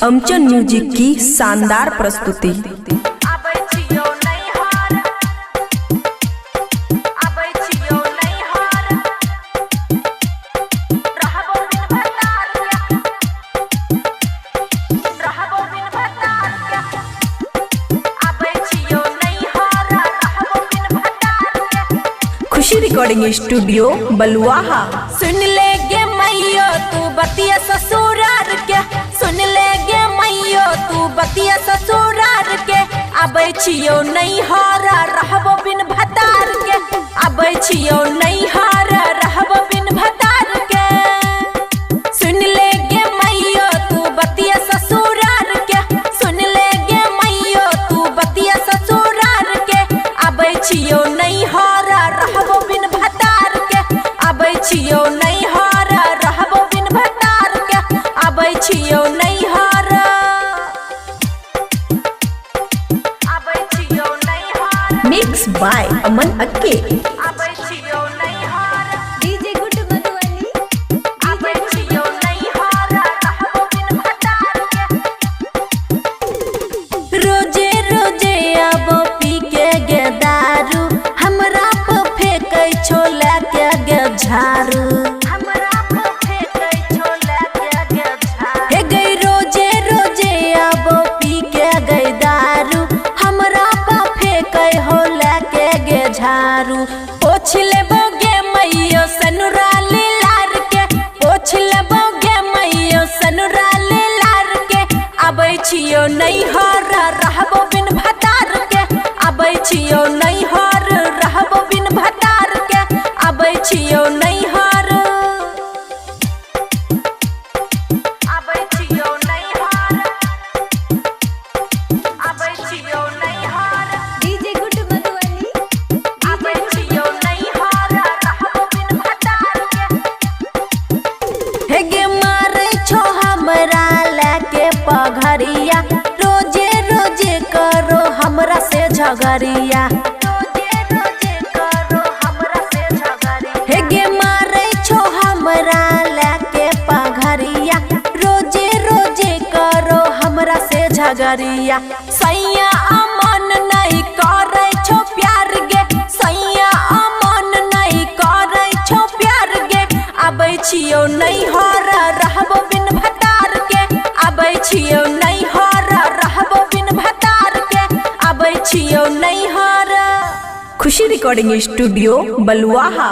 अमचन music की शानदार प्रस्तुति। खुशी रिकॉर्डिंग स्टूडियो बलुआहा। सुन ले गे मैयो तू बतिया ससुरार के, सुन ले गे मैयो तू बतिया ससुरार के। आबै छियो नैहरा रहबो बिन भतार के, आबै छियो नैहरा रहबो बिन भतार के। सुन ले गे मैयो तू बतिया ससुरार के, सुन ले गे मैयो तू बतिया ससुरार के। आबै छियो नैहरा रहबो बिन भतार के, आबै छियो नैहरा रहबो बिन भतार के। आबै छियो नैहरा, आबै छियो नैहरा। मिक्स बाय अमन अक्के। आबै छियो नैहरा डीजे गुड मधुबनी। आबै छियो नैहरा रहबो बिन भतार के। रोजे रोजे आबो पी के गे दारू, हमरा पे फेंकै छोला के गे झाड़ू, हमरा पे फेंकै छोला के गे झाड़ू। हे गई रोजे रोजे आबो पी के गे दारू, हमरा पे फेंकै होला के गे झाड़ू। पोछ लेबो गे मैयो सनुरा लार के, पोछ लेबो गे मैयो सनुरा लार के। आबै छियो नैहरा रहबो बिन भतार के, आबै छियो नैहरा रहबो बिन भतार के। आबै छियो नैहरा, आबै छियो नैहरा, आबै छियो नैहरा डीजे गुड मधुबनी। आबै छियो नैहरा रहबो बिन भतार के। हे गे मारै छो हमरा लाके पघरिया, रोजे रोजे करो हमरा से झगड़िया, रोजे रोजे करो हमरा से झगड़िया। हे गे मारै छो हमरा लाके पघरिया, रोजे रोजे करो हमरा से झगड़िया। सैया अमन नहीं करै छो प्यार गे, सैया अमन नहीं करै छो प्यार गे। आबै छियो नैहरा रहबो बिन भतार के, आबै छियो नैहरा रहबो बिन भतार के। आबै छियो नैहरा। खुशी रिकॉर्डिंग स्टूडियो बलुआहा।